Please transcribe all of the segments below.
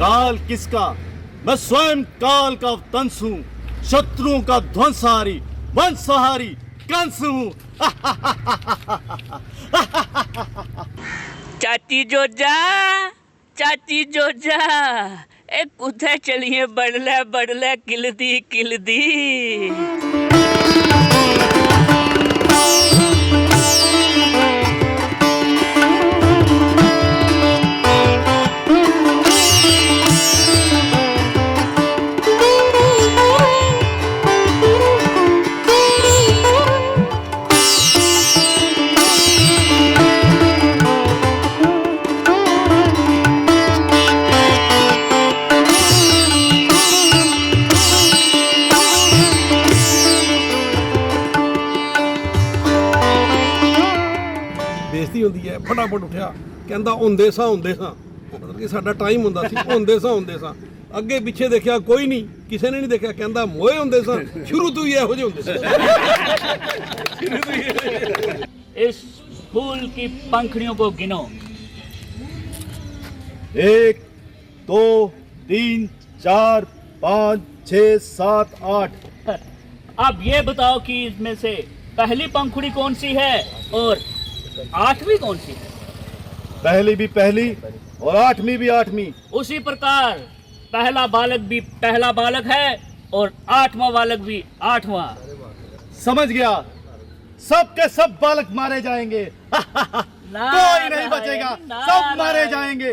काल किसका, मैं स्वयं काल का वंश हूँ, शत्रुओं का ध्वंसहारी, वंशहारी कंस हूँ। चाची जोजा ए कुथे चलिए बड़ले किलदी। बेइज्जती होंदी है। फटाफट उठिया कहंदा हुंदे सां मतलब कि साडा टाइम हुंदा सी, हुंदे सां अगे पिछे देखिया कोई नहीं, किसी ने नहीं देखा, कहंदा मोए हुंदे सां, शुरू तो ही इहो जिहे हुंदे सी। इस फूल की पंखुड़ियों को गिनो। 1 2 3 4 5 6 7 8। अब ये बताओ कि इसमें से पहली पंखुड़ी कौन सी है और 8वीं कौन सी है? पहली भी पहली और 8वीं भी 8वीं। उसी प्रकार पहला बालक भी पहला बालक है और 8वां बालक भी 8वां। समझ गया, सब के सब बालक मारे जाएंगे। कोई नहीं बचेगा, सब मारे जाएंगे।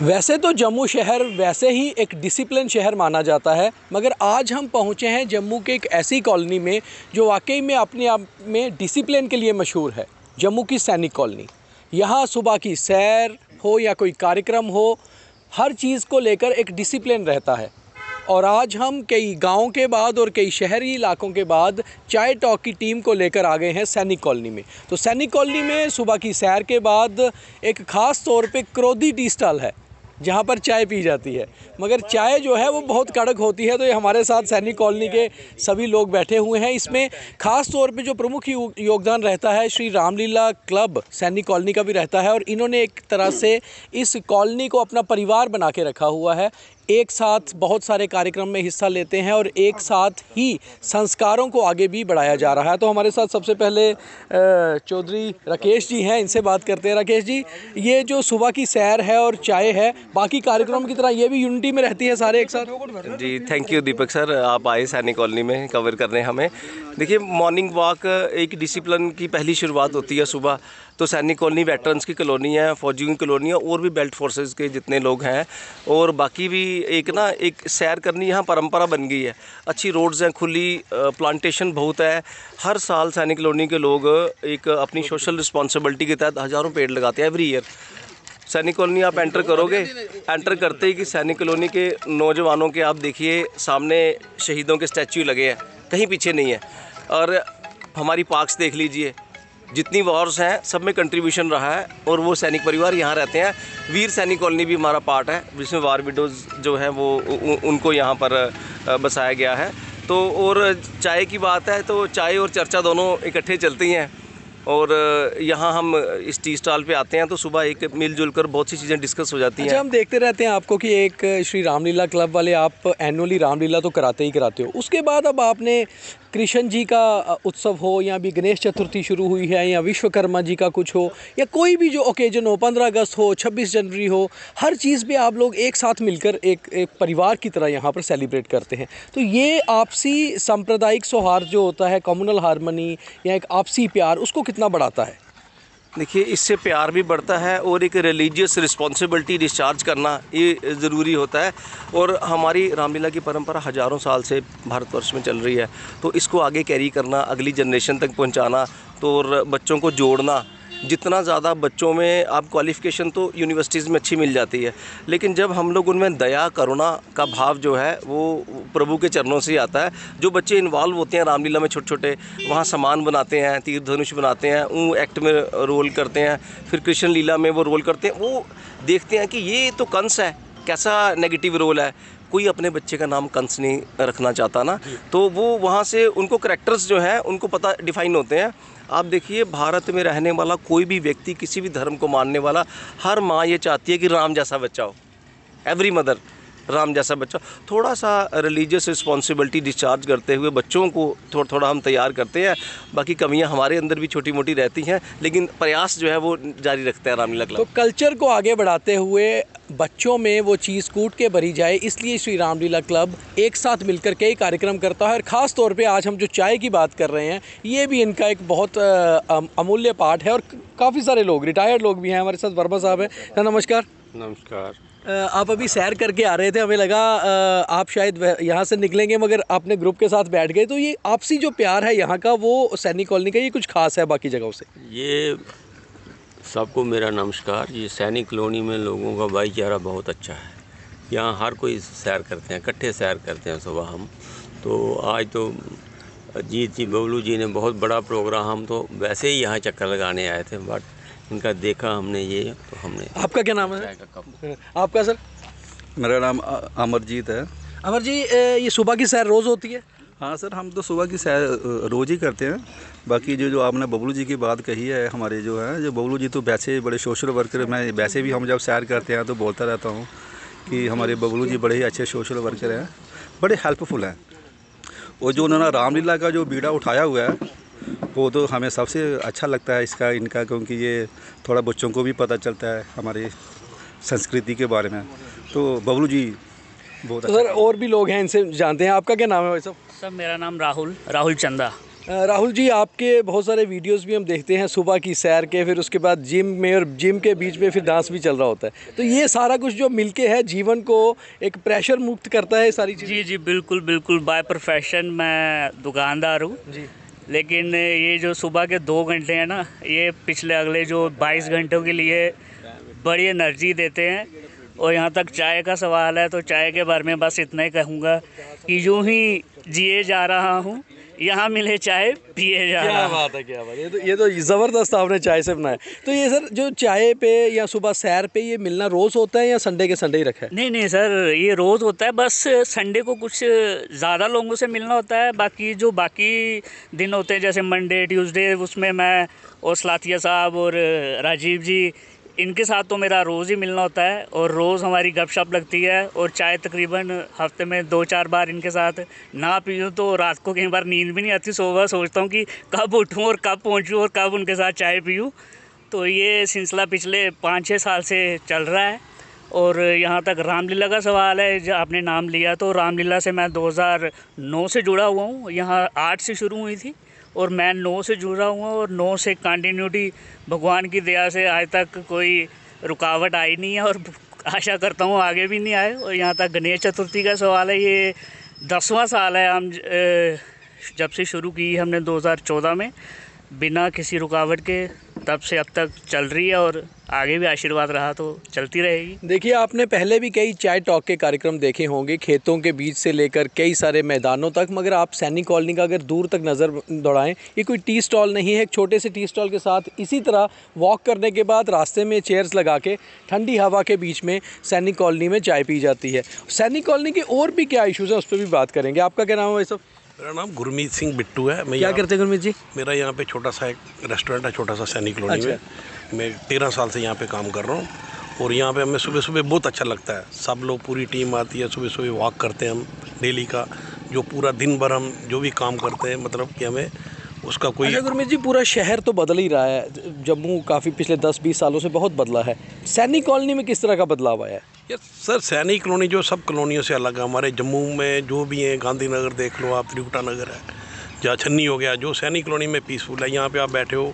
वैसे तो जम्मू शहर वैसे ही एक डिसिप्लिन शहर माना जाता है, मगर आज हम पहुंचे हैं जम्मू के एक ऐसी कॉलोनी में जो वाकई में अपने आप में डिसिप्लिन के लिए मशहूर है, जम्मू की सैनिक कॉलोनी। यहाँ सुबह की सैर हो या कोई कार्यक्रम हो, हर चीज़ को लेकर एक डिसिप्लिन रहता है। और आज हम कई गाँव के बाद और कई शहरी इलाकों के बाद चाय टॉक की टीम को लेकर आ गए हैं सैनिक कॉलोनी में। तो सैनिक कॉलोनी में सुबह की सैर के बाद एक ख़ास तौर पे क्रोधी टी स्टॉल है जहाँ पर चाय पी जाती है, मगर चाय जो है वो बहुत कड़क होती है। तो ये हमारे साथ सैनिक कॉलोनी के सभी लोग बैठे हुए हैं। इसमें ख़ास तौर पे जो प्रमुख योगदान रहता है श्री रामलीला क्लब सैनिक कॉलोनी का भी रहता है, और इन्होंने एक तरह से इस कॉलोनी को अपना परिवार बना के रखा हुआ है। एक साथ बहुत सारे कार्यक्रम में हिस्सा लेते हैं और एक साथ ही संस्कारों को आगे भी बढ़ाया जा रहा है। तो हमारे साथ सबसे पहले चौधरी राकेश जी हैं, इनसे बात करते हैं। राकेश जी, ये जो सुबह की सैर है और चाय है, बाकी कार्यक्रम की तरह ये भी यूनिटी में रहती है सारे एक साथ? जी थैंक यू दीपक सर, आप आए सैनिक कॉलोनी में कवर करने हमें। देखिए, मॉर्निंग वॉक एक डिसिप्लिन की पहली शुरुआत होती है सुबह। तो सैनिक कॉलोनी वेटरन्स की कॉलोनी है, फौजियों की कॉलोनी है, और भी बेल्ट फोर्सेस के जितने लोग हैं और बाकी भी एक सैर करनी यहाँ परंपरा बन गई है। अच्छी रोड्स हैं, खुली प्लांटेशन बहुत है। हर साल सैनिक कॉलोनी के लोग एक अपनी सोशल रिस्पॉन्सिबिलिटी के तहत हज़ारों पेड़ लगाते हैं एवरी ईयर। सैनिक कॉलोनी आप एंटर करोगे, एंटर करते ही कि सैनिक कॉलोनी के नौजवानों के आप देखिए सामने शहीदों के स्टैचू लगे हैं, कहीं पीछे नहीं है। और हमारी पार्क्स देख लीजिए, जितनी वॉर्स हैं सब में कंट्रीब्यूशन रहा है और वो सैनिक परिवार यहाँ रहते हैं। वीर सैनिक कॉलोनी भी हमारा पार्ट है, जिसमें वार विडोज़ जो हैं वो उनको यहाँ पर बसाया गया है। तो और चाय की बात है तो चाय और चर्चा दोनों इकट्ठे चलती हैं। और यहाँ हम इस टी स्टॉल पे आते हैं तो सुबह एक मिलजुल कर बहुत सी चीज़ें डिस्कस हो जाती हैं। अच्छा, हम देखते रहते हैं आपको कि एक श्री रामलीला क्लब वाले आप एनुअली रामलीला तो कराते ही कराते हो, उसके बाद अब आपने कृष्ण जी का उत्सव हो या अभी गणेश चतुर्थी शुरू हुई है या विश्वकर्मा जी का कुछ हो या कोई भी जो ओकेजन हो, 15 अगस्त हो, 26 जनवरी हो, हर चीज़ पे आप लोग एक साथ मिलकर एक परिवार की तरह यहाँ पर सेलिब्रेट करते हैं। तो ये आपसी सांप्रदायिक सौहार्द जो होता है, कम्युनल हार्मनी या एक आपसी प्यार, उसको कितना बढ़ाता है? देखिए, इससे प्यार भी बढ़ता है और एक रिलीजियस रिस्पॉन्सिबिलिटी डिस्चार्ज करना ये ज़रूरी होता है। और हमारी रामलीला की परंपरा हज़ारों साल से भारतवर्ष में चल रही है, तो इसको आगे कैरी करना, अगली जनरेशन तक पहुंचाना, तो और बच्चों को जोड़ना। जितना ज़्यादा बच्चों में आप क्वालिफ़िकेशन तो यूनिवर्सिटीज़ में अच्छी मिल जाती है, लेकिन जब हम लोग उनमें दया करुणा का भाव जो है वो प्रभु के चरणों से ही आता है। जो बच्चे इन्वॉल्व होते हैं रामलीला में, छोटे छोटे, वहाँ सामान बनाते हैं, तीर धनुष बनाते हैं, वो एक्ट में रोल करते हैं, फिर कृष्ण लीला में वो रोल करते हैं। वो देखते हैं कि ये तो कंस है, कैसा नेगेटिव रोल है। कोई अपने बच्चे का नाम कंस नहीं रखना चाहता ना, तो वो वहाँ से उनको करैक्टर्स जो हैं उनको पता डिफाइन होते हैं। आप देखिए भारत में रहने वाला कोई भी व्यक्ति, किसी भी धर्म को मानने वाला, हर माँ ये चाहती है कि राम जैसा बच्चा हो। एवरी मदर, राम जैसा बच्चा। थोड़ा सा रिलीजियस रिस्पॉन्सिबिलिटी डिस्चार्ज करते हुए बच्चों को थोड़ा हम तैयार करते हैं। बाकी कमियां हमारे अंदर भी छोटी मोटी रहती हैं, लेकिन प्रयास जो है वो जारी रखते हैं रामलीला क्लब। तो कल्चर को आगे बढ़ाते हुए बच्चों में वो चीज़ कूट के भरी जाए, इसलिए श्री रामलीला क्लब एक साथ मिलकर कई कार्यक्रम करता है। और ख़ास तौर पे आज हम जो चाय की बात कर रहे हैं, ये भी इनका एक बहुत अमूल्य पार्ट है। और काफ़ी सारे लोग, रिटायर्ड लोग भी हैं हमारे साथ। वर्मा साहब हैं सर, नमस्कार। नमस्कार। आप अभी सैर करके आ रहे थे, हमें लगा आप शायद यहाँ से निकलेंगे, मगर आपने ग्रुप के साथ बैठ गए। तो ये आपसी जो प्यार है यहाँ का, वो सैनिक कॉलोनी का, ये कुछ खास है बाकी जगहों से? ये सबको मेरा नमस्कार। ये सैनिक कॉलोनी में लोगों का भाईचारा बहुत अच्छा है। यहाँ हर कोई सैर करते हैं, इकट्ठे सैर करते हैं सुबह हम। तो आज तो अजीत जी, बबलू जी ने बहुत बड़ा प्रोग्राम, हम तो वैसे ही यहाँ चक्कर लगाने आए थे, बट इनका देखा हमने ये, तो हमने। आपका क्या नाम है? आपका सर? मेरा नाम अमरजीत है। अमर जी, ये सुबह की सैर रोज़ होती है? हाँ सर, हम तो सुबह की सैर रोज़ ही करते हैं। बाकी जो आपने बबलू जी की बात कही है, हमारे जो है जो बबलू जी तो वैसे बड़े सोशल वर्कर, मैं वैसे भी हम जब सैर करते हैं तो बोलता रहता हूँ कि हमारे बबलू जी बड़े ही अच्छे सोशल वर्कर हैं, बड़े हेल्पफुल हैं। और जो उन्होंने रामलीला का जो बीड़ा उठाया हुआ है, वो तो हमें सबसे अच्छा लगता है इसका, इनका, क्योंकि ये थोड़ा बच्चों को भी पता चलता है हमारी संस्कृति के बारे में। तो बबलू जी बहुत तो सर और भी लोग हैं, इनसे जानते हैं। आपका क्या नाम है भाई साहब? सर मेरा नाम राहुल चंदा। राहुल जी, आपके बहुत सारे वीडियोस भी हम देखते हैं सुबह की सैर के, फिर उसके बाद जिम में, और जिम के बीच में फिर डांस भी चल रहा होता है। तो ये सारा कुछ जो मिलके है, जीवन को एक प्रेशर मुक्त करता है सारी चीज़। जी बिल्कुल। बाय प्रोफेशन मैं दुकानदार हूँ जी, लेकिन ये जो सुबह के 2 घंटे हैं ना, ये पिछले अगले जो 22 घंटों के लिए बड़ी एनर्जी देते हैं। और यहाँ तक चाय का सवाल है, तो चाय के बारे में बस इतना ही कहूँगा कि यूँ ही जिए जा रहा हूँ, यहाँ मिले चाय पिए जा रहा हूँ। क्या बात है, क्या बात है। ये तो ज़बरदस्त आपने चाय से बनाया। तो ये सर जो चाय पे या सुबह सैर पे ये मिलना रोज़ होता है या संडे के संडे ही रखा है? नहीं सर, ये रोज़ होता है। बस संडे को कुछ ज़्यादा लोगों से मिलना होता है। बाकी जो बाकी दिन होते हैं, जैसे मंडे ट्यूसडे, उसमें मैं और सलातिया साहब और राजीव जी, इनके साथ तो मेरा रोज़ ही मिलना होता है। और रोज़ हमारी गपशप लगती है। और चाय तकरीबन हफ्ते में 2-4 बार इनके साथ ना पीऊँ तो रात को कई बार नींद भी नहीं आती। सुबह सोचता हूँ कि कब उठूँ और कब पहुँचूँ और कब उनके साथ चाय पीऊँ। तो ये सिलसिला पिछले 5-6 साल से चल रहा है। और यहाँ तक रामलीला का सवाल है, जो आपने नाम लिया, तो रामलीला से मैं 2009 से जुड़ा हुआ हूँ। यहाँ 8 से शुरू हुई थी और मैं 9 से जुड़ा हुआ हूँ। और 9 से कंटिन्यूटी भगवान की दया से आज तक कोई रुकावट आई नहीं है, और आशा करता हूँ आगे भी नहीं आए। और यहाँ तक गणेश चतुर्थी का सवाल है, ये 10वां साल है हम जब से शुरू की हमने 2014 में, बिना किसी रुकावट के, तब से अब तक चल रही है। और आगे भी आशीर्वाद रहा तो चलती रहेगी। देखिए, आपने पहले भी कई चाय टॉक के कार्यक्रम देखे होंगे, खेतों के बीच से लेकर कई सारे मैदानों तक, मगर आप सैनिक कॉलोनी का अगर दूर तक नज़र दौड़ाएं, ये कोई टी स्टॉल नहीं है। एक छोटे से टी स्टॉल के साथ इसी तरह वॉक करने के बाद रास्ते में चेयर्स लगा के ठंडी हवा के बीच में सैनिक कॉलोनी में चाय पी जाती है। सैनिक कॉलोनी के और भी क्या इशूज़ हैं, उस पर भी बात करेंगे। आपका क्या नाम है भाई साहब? मेरा नाम गुरमीत सिंह बिट्टू है। मैं क्या करते हैं गुरमीत जी? मेरा यहाँ पे छोटा सा एक रेस्टोरेंट है, छोटा सा सैनिक कॉलोनी में। मैं 13 साल से यहाँ पे काम कर रहा हूँ। और यहाँ पे हमें सुबह सुबह बहुत अच्छा लगता है। सब लोग, पूरी टीम आती है, सुबह सुबह वॉक करते हैं हम डेली का। जो पूरा दिन भर हम जो भी काम करते हैं, मतलब कि हमें उसका कोई। अच्छा गुरमीत जी, पूरा शहर तो बदल ही रहा है। जम्मू काफ़ी पिछले 10-20 सालों से बहुत बदला है। सैनिक कॉलोनी में किस तरह का बदलाव आया है? यार सर, सैनिक कॉलोनी जो सब कॉलोनियों से अलग है। हमारे जम्मू में जो भी हैं, गांधीनगर देख लो आप, त्रिकुटा नगर है, जहाँ छन्नी हो गया, जो सैनिक कॉलोनी में पीसफुल है। यहाँ पे आप बैठे हो,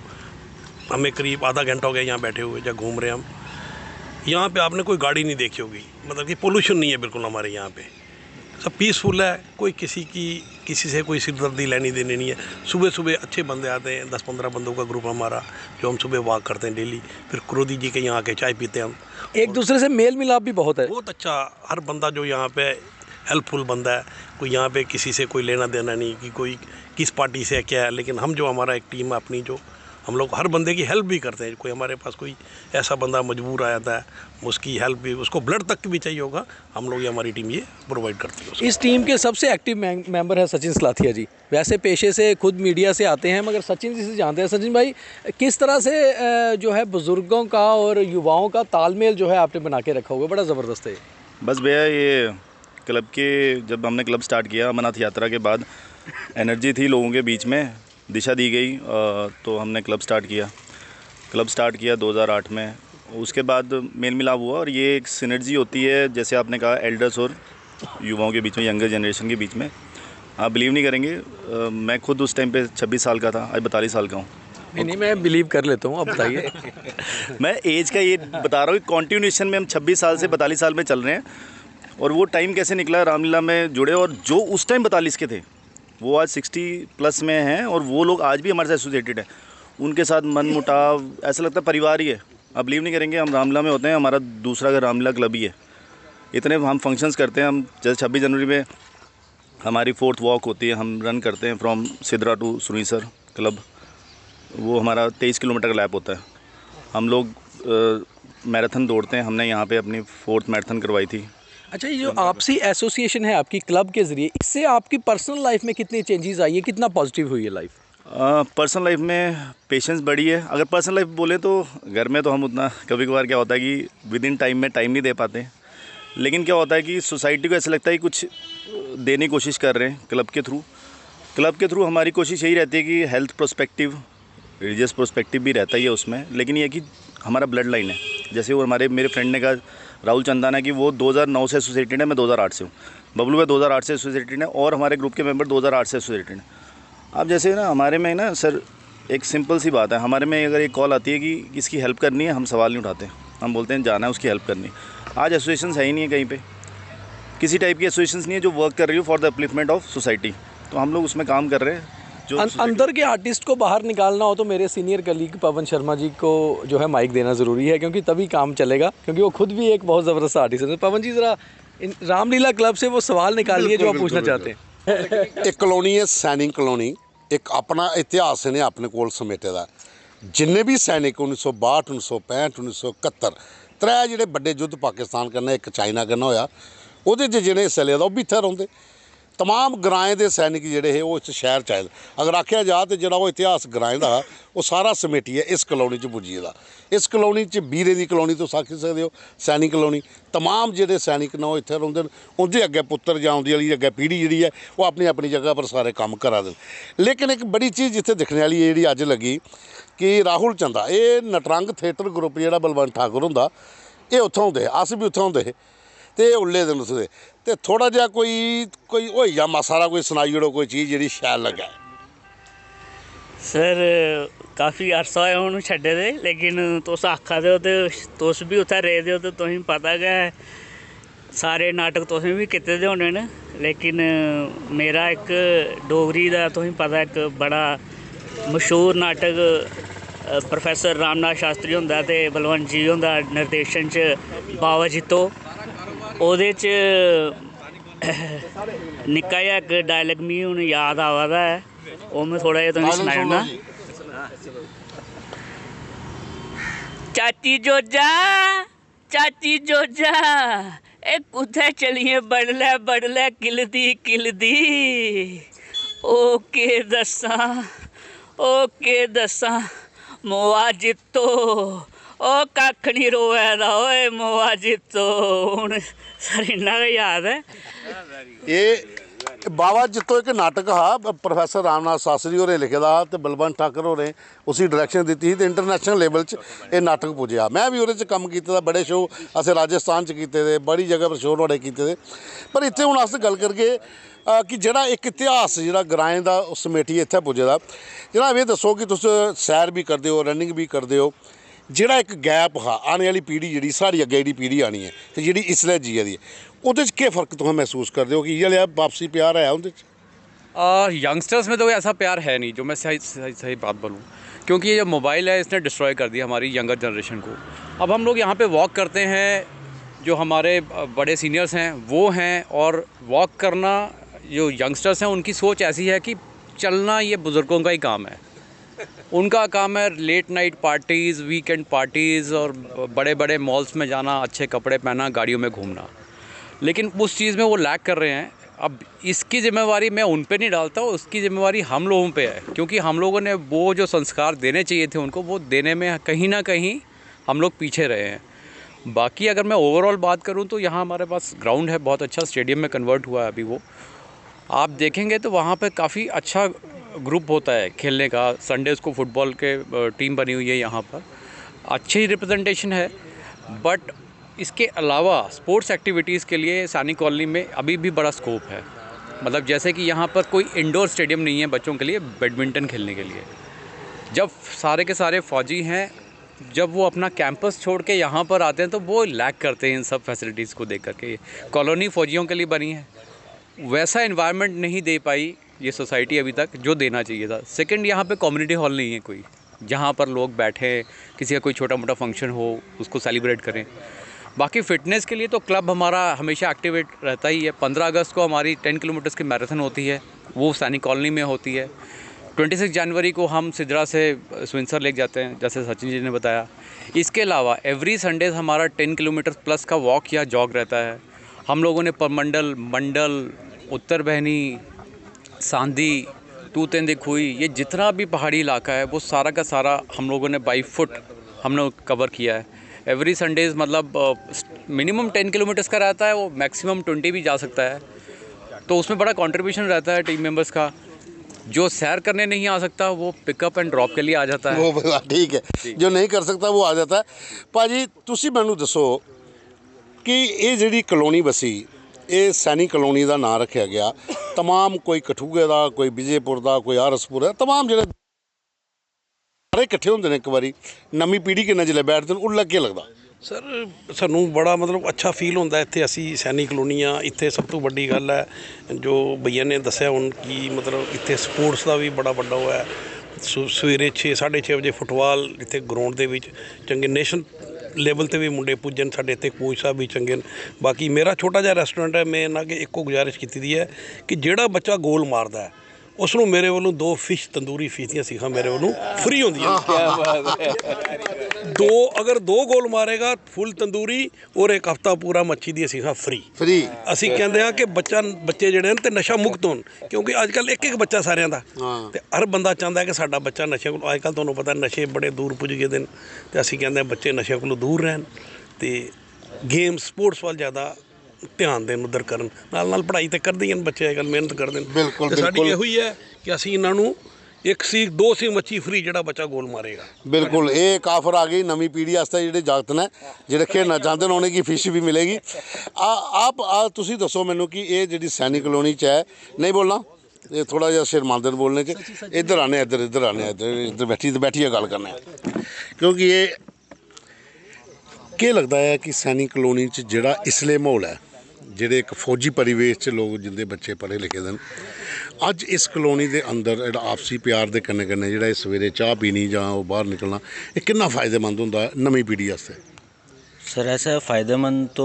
हमें करीब आधा घंटा हो गया यहाँ बैठे हुए, जहाँ घूम रहे हैं हम। यहाँ पे आपने कोई गाड़ी नहीं देखी होगी, मतलब कि पोल्यूशन नहीं है बिल्कुल हमारे यहाँ पे। सब पीसफुल है, कोई किसी से कोई सिरदर्दी लेनी देनी नहीं है। सुबह सुबह अच्छे बंदे आते हैं, 10-15 बंदों का ग्रुप हमारा, जो हम सुबह वॉक करते हैं डेली। फिर क्रोधी जी के यहाँ आके चाय पीते हैं हम। एक दूसरे से मेल मिलाप भी बहुत है। बहुत अच्छा, हर बंदा जो यहाँ पे हेल्पफुल बंदा है। कोई यहाँ पे किसी से कोई लेना देना नहीं कि कोई किस पार्टी से क्या है। लेकिन हम जो हमारा एक टीम है अपनी, जो हम लोग हर बंदे की हेल्प भी करते हैं। कोई हमारे पास कोई ऐसा बंदा मजबूर आ जाता है, उसकी हेल्प भी, उसको ब्लड तक की भी चाहिए होगा, हम लोग ये हमारी टीम ये प्रोवाइड करती है उसको। इस टीम के सबसे एक्टिव मेंबर है सचिन सलाथिया जी। वैसे पेशे से खुद मीडिया से आते हैं, मगर सचिन जी से जानते हैं। सचिन भाई, किस तरह से जो है बुज़ुर्गों का और युवाओं का तालमेल जो है आपने बना के रखा हुआ है, बड़ा ज़बरदस्त है। बस भैया, ये क्लब के जब हमने क्लब स्टार्ट किया अमरनाथ यात्रा के बाद, एनर्जी थी लोगों के बीच में, दिशा दी गई, तो हमने क्लब स्टार्ट किया 2008 में। उसके बाद मेल मिलाप हुआ और ये एक सिनर्जी होती है, जैसे आपने कहा, एल्डर्स और युवाओं के बीच में, यंगर जनरेशन के बीच में। आप बिलीव नहीं करेंगे, मैं खुद उस टाइम पे 26 साल का था, आज 42 साल का हूँ। नहीं, मैं बिलीव कर लेता हूँ, आप बताइए। मैं एज का ये बता रहा हूँ कि कॉन्टिन्यूशन में हम 26 साल से 42 साल में चल रहे हैं। और वो टाइम कैसे निकला, रामलीला में जुड़े, और जो उस टाइम 42 के थे वो आज 60+ में हैं, और वो लोग आज भी हमारे साथ एसोसिएटेड है। उनके साथ मन मुटाव, ऐसा लगता है परिवार ही है। आप बिलीव नहीं करेंगे, हम रामलीला में होते हैं, हमारा दूसरा घर रामलीला क्लब ही है। इतने हम फंक्शंस करते हैं। हम जैसे 26 जनवरी में हमारी 4th वॉक होती है, हम रन करते हैं from Sidra to Surinsar club. वो हमारा 23 किलोमीटर का लैप होता है। हम लोग मैराथन दौड़ते हैं। हमने यहाँ पे अपनी 4th मैराथन करवाई थी। अच्छा, ये जो आपसी एसोसिएशन है आपकी क्लब के ज़रिए, इससे आपकी पर्सनल लाइफ में कितनी चेंजेस आई है, कितना पॉजिटिव हुई है लाइफ? पर्सनल लाइफ में पेशेंस बढ़ी है। अगर पर्सनल लाइफ बोले तो घर में तो हम उतना, कभी कभार क्या होता है कि विद इन टाइम में टाइम नहीं दे पाते, लेकिन क्या होता है कि सोसाइटी को ऐसा लगता है कि कुछ देने की कोशिश कर रहे हैं क्लब के थ्रू हमारी कोशिश यही रहती है कि हेल्थ प्रोस्पेक्टिव, रिलीजियस प्रोस्पेक्टिव भी रहता ही है उसमें, लेकिन ये कि हमारा ब्लड लाइन है। जैसे वो मेरे फ्रेंड ने कहा, राहुल चंदाना, कि वो 2009 से एसोसिएटेड है, मैं 2008 से हूँ। बबलू भाई 2008 से एसोसिएटेड है, और हमारे ग्रुप के मेंबर 2008 से एसोसिएटेड हैं। अब जैसे ना हमारे में ना सर, एक सिंपल सी बात है, हमारे में अगर एक कॉल आती है कि किसकी हेल्प करनी है, हम सवाल नहीं उठाते, हम बोलते हैं जाना है उसकी हेल्प करनी। आज एसोसिएशन है ही नहीं है, कहीं पे किसी टाइप की एसोसिएशन नहीं है जो वर्क कर रही हो for the upliftment of society. तो हम लोग उसमें काम कर रहे हैं। जो अंदर के आर्टिस्ट को बाहर निकालना हो तो मेरे सीनियर कलीग पवन शर्मा जी को जो है माइक देना ज़रूरी है, क्योंकि तभी काम चलेगा, क्योंकि वो खुद भी एक बहुत ज़बरदस्त आर्टिस्ट है। पवन जी, ज़रा रामलीला क्लब से वो सवाल निकालिए जो आप पूछना चाहते हैं। एक कॉलोनी है सैनिक कॉलोनी, एक अपना इतिहास ने अपने कोल समेटे दा। जिन्ने भी सैनिक 1962, 1965, 1971 त्रै जिहड़े बड़े युद्ध पाकिस्तान कन्नै, एक चाइना कन्नै होया, ओहदे च जिहड़े हिस्से लेदा ओह भी इत्थै रौंह्दे। तमाम ग्राएं दे सैनिक जिहड़े हे ओह इस शहर च आए। अगर आखेआ जा तो जिहड़ा ओह इतिहास ग्राएं दा ओह सारा समेटियै इस कॉलोनी च पुज्जी गेदा। इस कॉलोनी च बीरे दी कॉलोनी तुस आखी सकदे हो, सैनिक कॉलोनी, तमाम जिहड़े सैनिक न ओह इत्थै रौंह्दे न। उं'दे अग्गे पुत्तर जां उं'दी आह्ली अग्गे पीढ़ी जिहड़ी है ओह अपनी अपनी जगह पर सारे कम्म करा दे। लेकिन एक बड़ी चीज़ जित्थै दिक्खने आह्ली जिहड़ी अज्ज लगी कि राहुल चंदा, एह् नटरंग थिएटर ग्रुप जिहड़ा बलवंत ठाकुर हुंदा, एह् उत्थों होंदे, अस भी उत्थों होंदे हे, ते उल्ले दिन उसदे ते थोड़ा जिहा कोई होई जा मासा कोई सनाई ओड़ो कोई चीज़ जेह्ड़ी शैल लग्गे। सर काफ़ी अरसा होया हूँ छड्डे दे, लेकिन तुस आखा दे हो ते तुस भी उत्थै रेह्दे हो ते तुसें पता गै, सारे नाटक तुसें भी कीते दे होने न। लेकिन मेरा एक डोगरी दा तुसें पता एक बड़ा मशहूर नाटक प्रोफेसर रामनाथ शास्त्री हुंदा ते बलवंत जी हुंदा निर्देशन च बावा जित्तो, ओह्दे च निक्का जेहा इक डायलॉग मिगी हून याद आवा दा है, ओह् मैं थोड़ा जेहा तुसेंगी सनाई ओड़ना। चाची जोजा ए कुत्थै चलिए बडलै बडलै किलदी ओ के दस्सां मोआ जित्तो ओ कक्ख नहीं रोए दा ओए मोआ जित्तो। हून सर इन्ना गै याद है। ये बावा जित्तो एक नाटक हा, प्रोफेसर रामनाथ शास्त्री होरें लिखे दा ते बलवंत ठाकुर होरें उसी डायरैक्शन दित्ती ही ते इंटरनेशनल लेवल च एह् नाटक पुज्जेआ। मैं भी ओह्दे च कम्म कीते दा, बड़े शो असें राजस्थान च कीते दे, बड़ी जगह पर शो नुआढ़े कीते दे। पर इत्थै हून अस गल्ल करगे कि जेह्ड़ा एक इतिहास जेह्ड़ा ग्राएं दा समेटियै इत्थै पुज्जे दा। जनाब एह् दस्सो कि तुस सैर भी करदे हो, रनिंग भी करदे हो, जेह्ड़ा एक गैप हा आने आह्ली पीढ़ी जेह्ड़ी साढ़ी अग्गें जेह्ड़ी पीढ़ी आनी है ते जेह्ड़ी इसलै जिया दी है, ओह्दे च केह् फ़र्क तुस महसूस करदे हो कि इ'यै जेहा वापसी प्यार है उं'दे च? यंगस्टर्स में तो ऐसा प्यार है नहीं, जो मैं सही बात बोलूँ, क्योंकि ये जो मोबाइल है इसने डिस्ट्रॉय कर दिया हमारी यंगर जनरेशन को। अब हम लोग यहाँ पे वॉक करते हैं, जो हमारे बड़े सीनियर्स हैं वो हैं, और वॉक करना जो यंगस्टर्स हैं उनकी सोच ऐसी है कि चलना ये बुज़ुर्गों का ही काम है। उनका काम है late night parties, weekend parties और बड़े बड़े मॉल्स में जाना, अच्छे कपड़े पहना, गाड़ियों में घूमना। लेकिन उस चीज़ में वो लैक कर रहे हैं। अब इसकी ज़िम्मेवारी मैं उन पे नहीं डालता, उसकी ज़िम्मेवारी हम लोगों पे है, क्योंकि हम लोगों ने वो जो संस्कार देने चाहिए थे उनको, वो देने में कहीं ना कहीं हम लोग पीछे रहे हैं। बाकी अगर मैं ओवरऑल बात करूं तो यहाँ हमारे पास ग्राउंड है, बहुत अच्छा, स्टेडियम में कन्वर्ट हुआ है अभी वो। आप देखेंगे तो वहाँ पे काफ़ी अच्छा ग्रुप होता है खेलने का। संडेज़ को फुटबॉल के टीम बनी हुई है यहाँ पर, अच्छी रिप्रेजेंटेशन है। बट इसके अलावा स्पोर्ट्स एक्टिविटीज़ के लिए सैनिक कॉलोनी में अभी भी बड़ा स्कोप है। मतलब जैसे कि यहाँ पर कोई इंडोर स्टेडियम नहीं है बच्चों के लिए बैडमिंटन खेलने के लिए। जब सारे के सारे फ़ौजी हैं, जब वो अपना कैंपस छोड़ के यहाँ पर आते हैं तो वो लैक करते हैं इन सब फैसिलिटीज़ को देख करके। कॉलोनी फ़ौजियों के लिए बनी है, वैसा एनवायरनमेंट नहीं दे पाई ये सोसाइटी अभी तक जो देना चाहिए था। सेकंड, यहाँ पे कम्युनिटी हॉल नहीं है कोई जहाँ पर लोग बैठें, किसी का कोई छोटा मोटा फंक्शन हो उसको सेलिब्रेट करें। बाकी फ़िटनेस के लिए तो क्लब हमारा हमेशा एक्टिवेट रहता ही है। 15 अगस्त को हमारी 10 किलोमीटर्स की मैराथन होती है, वो सैनिक कॉलोनी में होती है। 26 जनवरी को हम सिदरा से स्विंसर लेक जाते हैं, जैसे सचिन जी ने बताया। इसके अलावा एवरी संडे हमारा 10 किलोमीटर प्लस का वॉक या जॉग रहता है। हम लोगों ने परमंडल, मंडल, उत्तर बहनी, सांदी, तूतेंदी खुई, ये जितना भी पहाड़ी इलाका है वो सारा का सारा हम लोगों ने बाई फुट हम लोग कवर किया है। एवरी संडेज़ मतलब मिनिमम 10 किलोमीटर्स का रहता है, वो मैक्सिमम 20 भी जा सकता है। तो उसमें बड़ा कंट्रीब्यूशन रहता है टीम मेंबर्स का। जो सैर करने नहीं आ सकता वो पिकअप एंड ड्रॉप के लिए आ जाता है। वो ठीक है, जो नहीं कर सकता वो आ जाता है। भाजी ਤੁਸੀਂ ਮੈਨੂੰ ਦੱਸੋ ਕਿ ਇਹ ਜਿਹੜੀ ਕਲੋਨੀ ਵਸੀ, ਇਹ ਸੈਨਿਕ ਕਲੋਨੀ ਦਾ ਨਾਂ ਰੱਖਿਆ ਗਿਆ। तमाम कोई कठूए ਦਾ, कोई विजयपुर ਦਾ, कोई आरसपुर है, तमाम ਜਿਹੜੇ ਸਾਰੇ ਇਕੱਠੇ ਹੁੰਦੇ ਨੇ ਇੱਕ ਵਾਰੀ। ਨਵੀਂ ਪੀੜ੍ਹੀ ਕਿੰਨਾ ਜਿਲੇ ਬੈਠਦੇ ਨੇ ਉਹ ਲੱਗੇ ਲੱਗਦਾ। ਸਰ ਸਾਨੂੰ ਬੜਾ ਮਤਲਬ ਅੱਛਾ ਫੀਲ ਹੁੰਦਾ ਇੱਥੇ। ਅਸੀਂ ਸੈਨਿਕ ਕਲੋਨੀ ਆ, ਇੱਥੇ ਸਭ ਤੋਂ ਵੱਡੀ ਗੱਲ ਹੈ ਜੋ ਭਈਆ ਨੇ ਦੱਸਿਆ ਹੁਣ ਕਿ ਮਤਲਬ ਇੱਥੇ ਸਪੋਰਟਸ ਦਾ ਵੀ ਬੜਾ ਵੱਡਾ ਉਹ ਹੈ। ਸਵੇਰੇ 6:30 ਵਜੇ ਫੁੱਟਬਾਲ ਇੱਥੇ ਗਰਾਊਂਡ ਦੇ ਵਿੱਚ ਚੰਗੇ ਨੇਸ਼ਨ ਲੈਵਲ 'ਤੇ ਵੀ ਮੁੰਡੇ ਪੁੱਜਣ। ਸਾਡੇ ਇੱਥੇ ਕੋਚ ਸਾਹਿਬ ਵੀ ਚੰਗੇ ਨੇ। ਬਾਕੀ ਮੇਰਾ ਛੋਟਾ ਜਿਹਾ ਰੈਸਟੋਰੈਂਟ ਹੈ, ਮੈਂ ਇਹਨਾਂ ਅੱਗੇ ਇੱਕੋ ਗੁਜ਼ਾਰਿਸ਼ ਕੀਤੀ ਦੀ ਹੈ ਕਿ ਜਿਹੜਾ ਬੱਚਾ ਗੋਲ ਮਾਰਦਾ ਹੈ ਉਸ ਨੂੰ ਮੇਰੇ ਵੱਲੋਂ 2 ਫਿਸ਼ ਤੰਦੂਰੀ ਫਿਸ਼ ਦੀਆਂ ਸੀਖਾਂ ਮੇਰੇ ਵੱਲੋਂ ਫ੍ਰੀ ਹੁੰਦੀਆਂ। अगर 2 गोल मारेगा फुल तंदूरी और एक हफ्ता पूरा मच्छी दी सीखा फ्री। ਅਸੀਂ ਕਹਿੰਦੇ ਆ ਕਿ ਬੱਚੇ ਜਿਹੜੇ ਨੇ ਤੇ ਨਸ਼ਾ ਮੁਕਤ ਹੋਣ, ਕਿਉਂਕਿ ਅੱਜ ਕੱਲ੍ਹ ਇੱਕ ਬੱਚਾ ਸਾਰਿਆਂ ਦਾ ਤੇ ਹਰ ਬੰਦਾ ਚਾਹੁੰਦਾ ਕਿ ਸਾਡਾ ਬੱਚਾ ਨਸ਼ੇ ਕੋਲ। ਅੱਜ ਕੱਲ੍ਹ ਤੁਹਾਨੂੰ ਪਤਾ ਨਸ਼ੇ ਬੜੇ ਦੂਰ ਪੁੱਜ ਗਏ ਨੇ ਤੇ ਅਸੀਂ ਕਹਿੰਦੇ ਬੱਚੇ ਨਸ਼ੇ ਕੋਲੋਂ ਦੂਰ ਰਹਿਣ ਤੇ ਗੇਮ ਸਪੋਰਟਸ ਵੱਲ ਜ਼ਿਆਦਾ ਧਿਆਨ ਦੇਣ, ਉਧਰ ਕਰਨ। ਨਾਲ ਨਾਲ ਪੜ੍ਹਾਈ ਤੇ ਕਰਦੇ ਹੀ ਹਨ ਬੱਚੇ, ਅੱਜ ਕੱਲ੍ਹ ਮਿਹਨਤ ਕਰਦੇ ਨੇ। ਬਿਲਕੁਲ ਸਾਡੀ ਇਹੋ ਹੀ ਹੈ ਕਿ ਅਸੀਂ ਇਹਨਾਂ ਨੂੰ 1 ਸੀਖ 2 ਸੀਖ ਮੱਛੀ ਫਰੀ ਜਿਹੜਾ ਬੱਚਾ ਗੋਲ ਮਾਰੇਗਾ। ਬਿਲਕੁਲ ਇਹ ਇੱਕ ਆਫਰ ਆ ਗਈ ਨਵੀਂ ਪੀੜ੍ਹੀ ਵਾਸਤੇ। ਜਿਹੜੇ ਜਾਗਤ ਨੇ ਜਿਹੜੇ ਖੇਡਣਾ ਚਾਹੁੰਦੇ ਨੇ ਉਹਨਾਂ ਕੀ ਫਿਸ਼ ਵੀ ਮਿਲੇਗੀ। ਆਪ ਤੁਸੀਂ ਦੱਸੋ ਮੈਨੂੰ ਕਿ ਇਹ ਜਿਹੜੀ ਸੈਨਿਕ ਕਲੋਨੀ 'ਚ ਹੈ, ਨਹੀਂ ਬੋਲਣਾ ਇਹ ਥੋੜਾ ਜਿਹਾ ਸ਼ਰਮਾਂਦੇ ਨੇ ਬੋਲਣੇ 'ਚ। ਇੱਧਰ ਆਨੇ, ਇੱਧਰ ਆਨੇ, ਇੱਧਰ ਬੈਠੀਏ ਗੱਲ ਕਰਨਾ ਹੈ। ਕਿਉਂਕਿ ਇਹ ਕੀ ਲੱਗਦਾ ਹੈ ਕਿ ਸੈਨਿਕ ਕਲੋਨੀ 'ਚ ਜਿਹੜਾ ਇਸਲੇ ਮਾਹੌਲ ਹੈ, ਜਿਹੜੇ ਇੱਕ ਫੌਜੀ ਪਰਿਵੇਸ਼ 'ਚ ਲੋਕ ਜਿੰਦੇ ਬੱਚੇ ਪੜ੍ਹੇ ਲਿਖੇ ਦੇ, ਅੱਜ ਇਸ ਕਲੋਨੀ ਦੇ ਅੰਦਰ ਜਿਹੜਾ ਆਪਸੀ ਪਿਆਰ ਦੇ ਕੰਨੇ ਕੰਨੇ ਜਿਹੜਾ ਇਹ ਸਵੇਰੇ ਚਾਹ ਪੀਣੀ ਜਾਂ ਉਹ ਬਾਹਰ ਨਿਕਲਣਾ, ਇਹ ਕਿੰਨਾ फ़ायदेमंद ਹੁੰਦਾ ਨਵੀਂ ਪੀੜ੍ਹੀ ਵਾਸਤੇ? सर ऐसा फ़ायदेमंद तो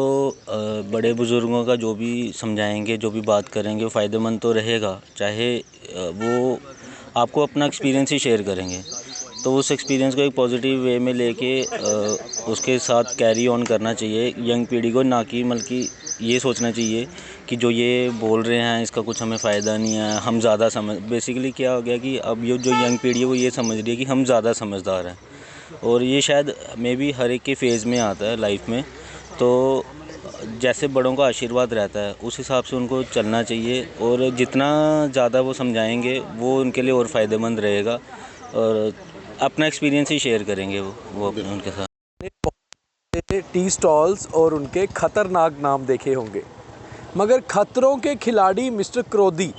बड़े बुज़ुर्गों का जो भी समझाएंगे, जो भी बात करेंगे वो फ़ायदेमंद तो रहेगा। चाहे वो आपको अपना एक्सपीरियंस ही शेयर करेंगे तो उस एक्सपीरियंस को एक पॉजिटिव वे में लेके उसके साथ कैरी ऑन करना चाहिए यंग पीढ़ी को। ना कि बल्कि ये सोचना चाहिए कि जो ये बोल रहे हैं इसका कुछ हमें फ़ायदा नहीं है, हम ज़्यादा समझ। बेसिकली क्या हो गया कि अब ये जो यंग पीढ़ी है वो ये समझ रही है कि हम ज़्यादा समझदार हैं, और ये शायद मे भी हर एक के फेज़ में आता है लाइफ में। तो जैसे बड़ों का आशीर्वाद रहता है उस हिसाब से उनको चलना चाहिए, और जितना ज़्यादा वो समझाएंगे वो उनके लिए और फ़ायदेमंद रहेगा, और अपना एक्सपीरियंस ही शेयर करेंगे वो अपने उनके साथ। टी स्टॉल्स और उनके ख़तरनाक नाम देखे होंगे, मगर खतरों के खिलाड़ी मिस्टर क्रोधी,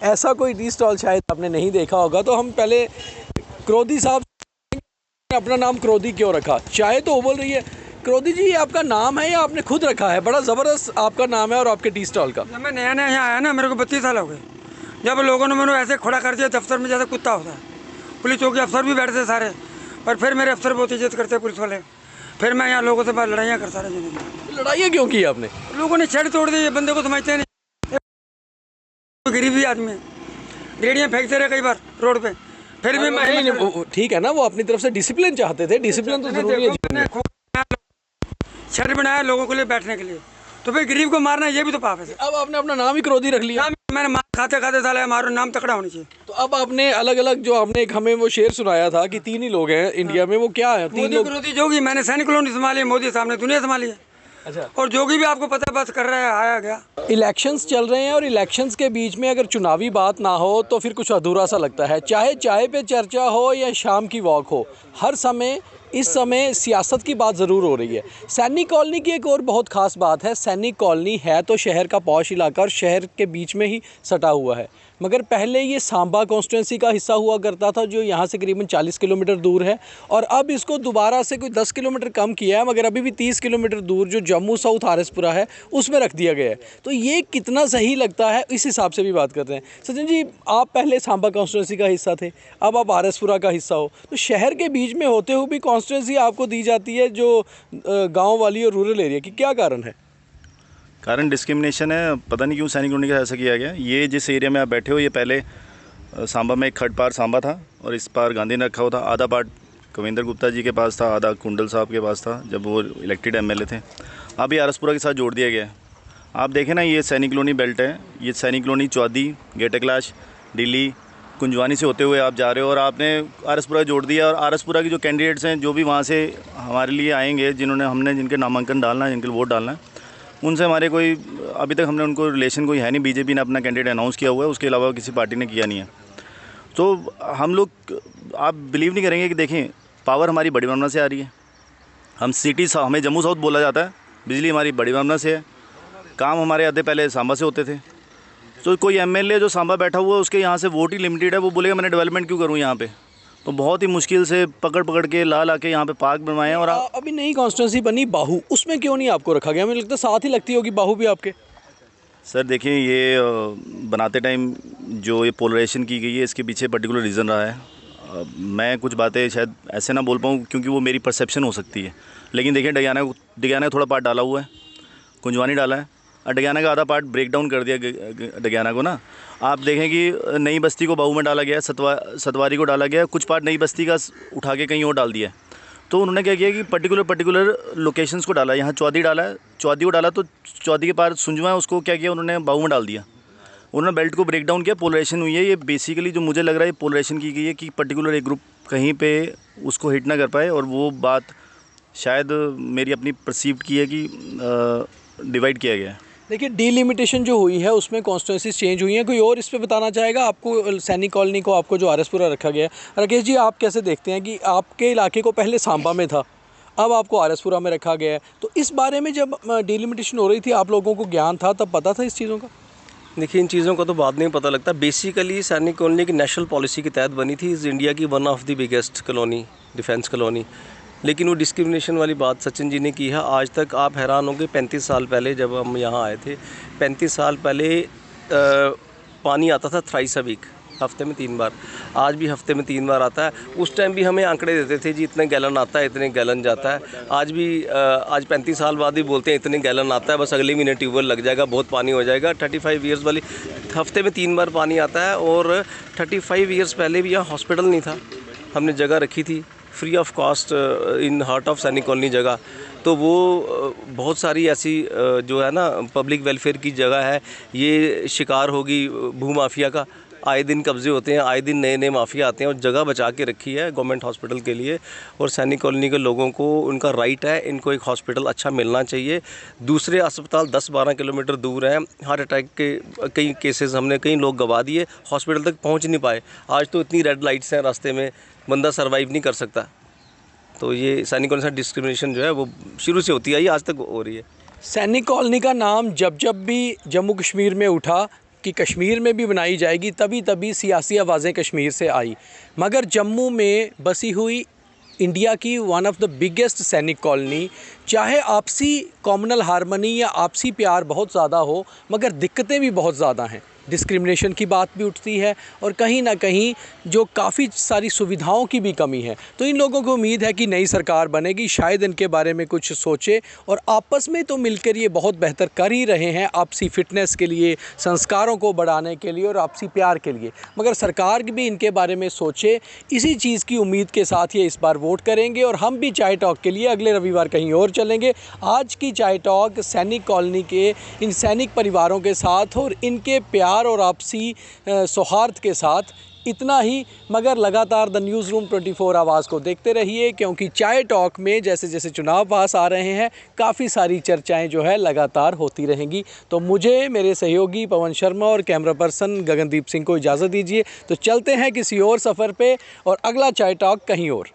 ऐसा कोई टी स्टॉल शायद आपने नहीं देखा होगा। तो हम पहले क्रोधी साहब, अपना नाम क्रोधी क्यों रखा? चाय तो उबल रही है। क्रोधी जी, ये आपका नाम है या आपने खुद रखा है? बड़ा ज़बरदस्त आपका नाम है और आपके टी स्टॉल का। जब मैं नया नया यहाँ आया ना, मेरे को 32 साल हो गए। जब लोगों ने मैंने ऐसे खड़ा कर दिया दफ्तर में जैसे कुत्ता होता है, पुलिस चौकी अफसर भी बैठते सारे, पर फिर मेरे अफसर बहुत इज्जत करते पुलिस वाले। फिर मैं यहाँ लोगों से बात लड़ाइयाँ करता रहा जिंदगी। लड़ाइयाँ क्यों की आपने? लोगों ने छेड़ तोड़ दी, ये बंदे को समझते नहीं। गरीबी आदमी है, रेडियाँ फेंकते रहे कई बार रोड पे, फिर भी मैं नहीं, वो ठीक है ना, वो अपनी तरफ से डिसिप्लिन चाहते थे, डिसिप्लिन तो जरूरी है। शहर बनाया लोगों के लिए बैठने के लिए, तो फिर गरीब को मारना ये भी तो पाप है सर। अब आपने अपना नाम ही क्रोधी रख लिया। मैंने मार खाते खाते साला हमारा नाम तकड़ा होना चाहिए। तो अब आपने अलग अलग जो आपने एक हमें वो शेर सुनाया था कि 3 ही लोग हैं इंडिया में, वो क्या है? 3 मोदी लोग। विरोधी जोगी, मैंने सैनिक कॉलोनी संभाली है, मोदी साहब ने दुनिया संभाली है। अच्छा। और जोगी भी आपको पता है बस कर रहा है, आया गया। इलेक्शंस चल रहे हैं और इलेक्शंस के बीच में अगर चुनावी बात ना हो तो फिर कुछ अधूरा सा लगता है। चाहे चाय पे चर्चा हो या शाम की वॉक हो, हर समय इस समय सियासत की बात ज़रूर हो रही है। सैनिक कॉलोनी की एक और बहुत ख़ास बात है, सैनिक कॉलोनी है तो शहर का पॉश इलाका और शहर के बीच में ही सटा हुआ है, मगर पहले ये सांबा कॉन्स्टिट्यूंसी का हिस्सा हुआ करता था जो यहाँ से करीबन 40 किलोमीटर दूर है, और अब इसको दोबारा से कोई 10 किलोमीटर कम किया है, मगर अभी भी 30 किलोमीटर दूर जो जम्मू साउथ आरएसपुरा है उसमें रख दिया गया है। तो ये कितना सही लगता है इस हिसाब से भी बात करते हैं। सचिन जी, आप पहले सांबा कॉन्स्टिट्यूंसी का हिस्सा थे, अब आप आरएसपुरा का हिस्सा हो, तो शहर के बीच में होते हुए भी कॉन्स्टिट्यूंसी आपको दी जाती है जो गाँव वाली और रूरल एरिया की, क्या कारण है? कारण डिस्क्रिमिनेशन है, पता नहीं क्यों सैनिक कॉलोनी का ऐसा किया गया। ये जिस एरिया में आप बैठे हो, ये पहले सांबा में एक खड़ पार सांबा था और इस पार गांधी ने रखा हुआ था। आधा पार्ट कविंदर गुप्ता जी के पास था, आधा कुंडल साहब के पास था जब वो इलेक्टेड एमएलए थे। अब ये आरएसपुरा के साथ जोड़ दिया गया है। आप देखें ना, ये सैनिक कॉलोनी बेल्ट है, ये सैनिक कॉलोनी चौदी, गेट क्लाश, दिल्ली, कुंजवानी से होते हुए आप जा रहे हो और आपने आरएसपुरा जोड़ दिया। और आरएसपुरा के जो कैंडिडेट्स हैं, जो भी वहाँ से हमारे लिए आएंगे, हमने जिनके नामांकन डालना है, जिनके वोट डालना है, उनसे हमारे कोई अभी तक हमने उनको रिलेशन कोई है नहीं। बीजेपी ने अपना कैंडिडेट अनाउंस किया हुआ है, उसके अलावा किसी पार्टी ने किया नहीं है। तो हम लोग, आप बिलीव नहीं करेंगे कि देखें, पावर हमारी बड़ी ब्राह्मणा से आ रही है। हम सिटी, हमें जम्मू साउथ बोला जाता है, बिजली हमारी बड़ी ब्राह्मणा से है, काम हमारे आधे पहले सांबा से होते थे। तो कोई एमएलए जो सांबा बैठा हुआ है, उसके यहाँ से वोट ही लिमिटेड है, वो बोलेगा मैंने डेवलपमेंट क्यों करूँ यहाँ पे। तो बहुत ही मुश्किल से पकड़ के ला के यहाँ पे पार्क बनवाए हैं। और अभी नई कॉन्स्टिट्यूंसी बनी बाहू, उसमें क्यों नहीं आपको रखा गया? मुझे लगता है साथ ही लगती होगी बाहू भी आपके। सर देखिए, ये बनाते टाइम जो ये पोलराइजेशन की गई है, इसके पीछे पर्टिकुलर रीज़न रहा है। मैं कुछ बातें शायद ऐसे ना बोल पाऊँ क्योंकि वो मेरी परसेप्शन हो सकती है, लेकिन देखिए डगियाना का थोड़ा पार्ट डाला हुआ है, कुंजवानी डाला है, और डगियाना का आधा पार्ट ब्रेक डाउन कर दिया डगियाना को ना। आप देखें कि नई बस्ती को बाहू में डाला गया, सतवारी को डाला गया, कुछ पार्ट नई बस्ती का उठा के कहीं और डाल दिया है। तो उन्होंने क्या किया कि पर्टिकुलर लोकेशंस को डाला। यहाँ चौदी डाला है, चौदी को डाला तो चौदी के पार सुंजवा है, उसको क्या किया उन्होंने बाहू में डाल दिया। उन्होंने बेल्ट को ब्रेक डाउन किया, पोलराइजेशन हुई है। ये बेसिकली जो मुझे लग रहा है पोलराइजेशन की गई है कि पर्टिकुलर एक ग्रुप कहीं पे उसको हिट ना कर पाए, और वो बात शायद मेरी अपनी परसीव्ड की है कि डिवाइड किया गया है। देखिए, डीलिमिटेशन जो हुई है उसमें कॉन्स्टिट्यूंसीज चेंज हुई हैं। कोई और इस पे बताना चाहेगा आपको, सैनिक कॉलोनी को आपको जो आरएसपुरा रखा गया है? राकेश जी, आप कैसे देखते हैं कि आपके इलाके को पहले सांबा में था, अब आपको आरएसपुरा में रखा गया है, तो इस बारे में जब डीलिमिटेशन हो रही थी आप लोगों को ज्ञान था, तब पता था इस चीज़ों का? देखिए, इन चीज़ों का तो बाद में पता लगता। बेसिकली सैनिक कॉलोनी की नेशनल पॉलिसी के तहत बनी थी, इस इंडिया की one of the biggest colony, defence colony. लेकिन वो डिस्क्रिमिनेशन वाली बात सचिन जी ने की है। आज तक आप हैरान होंगे, 35 साल पहले जब हम यहाँ आए थे, 35 साल पहले पानी आता था थ्राइस अ वीक, हफ्ते में 3 बार। आज भी हफ्ते में 3 बार आता है। उस टाइम भी हमें आंकड़े देते थे जी, इतने गैलन आता है, इतने गैलन जाता है। आज भी आज 35 साल बाद ही बोलते हैं इतने गैलन आता है, बस अगले महीने ट्यूबवेल लग जाएगा, बहुत पानी हो जाएगा। 35 ईयर्स वाली हफ्ते में 3 बार पानी आता है। और 35 ईयर्स पहले भी यहाँ हॉस्पिटल नहीं था, हमने जगह रखी थी free of cost in heart of सैनिक कॉलोनी जगह। तो वो बहुत सारी ऐसी जो है ना पब्लिक वेलफेयर की जगह है। ये शिकार होगी भूमाफिया का, आए दिन कब्जे होते हैं, आए दिन नए माफिया आते हैं, और जगह बचा के रखी है गवर्नमेंट हॉस्पिटल के लिए। और सैनिक कॉलोनी के लोगों को उनका राइट है, इनको एक हॉस्पिटल अच्छा मिलना चाहिए। दूसरे अस्पताल 10-12 किलोमीटर दूर हैं। हार्ट अटैक के कई केसेस हमने, कई लोग गवा दिए, हॉस्पिटल तक पहुँच नहीं पाए। आज तो इतनी रेड लाइट्स हैं रास्ते में, बंदा सर्वाइव नहीं कर सकता। तो ये सैनिक कॉलोनी से डिस्क्रिमिनेशन जो है वो शुरू से होती आई, आज तक हो रही है। सैनिक कॉलोनी का नाम जब भी जम्मू कश्मीर में उठा कि कश्मीर में भी बनाई जाएगी, तभी सियासी आवाज़ें कश्मीर से आई, मगर जम्मू में बसी हुई इंडिया की वन ऑफ द बिगेस्ट सैनिक कॉलोनी, चाहे आपसी कॉम्युनल हारमनी या आपसी प्यार बहुत ज़्यादा हो, मगर दिक्कतें भी बहुत ज़्यादा हैं। डिस्क्रिमिनेशन की बात भी उठती है और कहीं ना कहीं जो काफ़ी सारी सुविधाओं की भी कमी है। तो इन लोगों को उम्मीद है कि नई सरकार बनेगी, शायद इनके बारे में कुछ सोचे और आपस में तो मिलकर ये बहुत बेहतर कर ही रहे हैं आपसी फिटनेस के लिए, संस्कारों को बढ़ाने के लिए और आपसी प्यार के लिए। मगर सरकार भी इनके बारे में सोचे, इसी चीज़ की उम्मीद के साथ ये इस बार वोट करेंगे और हम भी चाय टॉक के लिए अगले रविवार कहीं और चलेंगे। आज की चाय टॉक सैनिक कॉलोनी के इन सैनिक परिवारों के साथ और इनके प्यार और आपसी सौहार्द के साथ इतना ही। मगर लगातार द न्यूज़ रूम 24 आवाज़ को देखते रहिए, क्योंकि चाय टॉक में जैसे जैसे चुनाव पास आ रहे हैं काफ़ी सारी चर्चाएं जो है लगातार होती रहेंगी। तो मुझे मेरे सहयोगी पवन शर्मा और कैमरा पर्सन गगनदीप सिंह को इजाज़त दीजिए। तो चलते हैं किसी और सफ़र पे और अगला चाय टॉक कहीं और।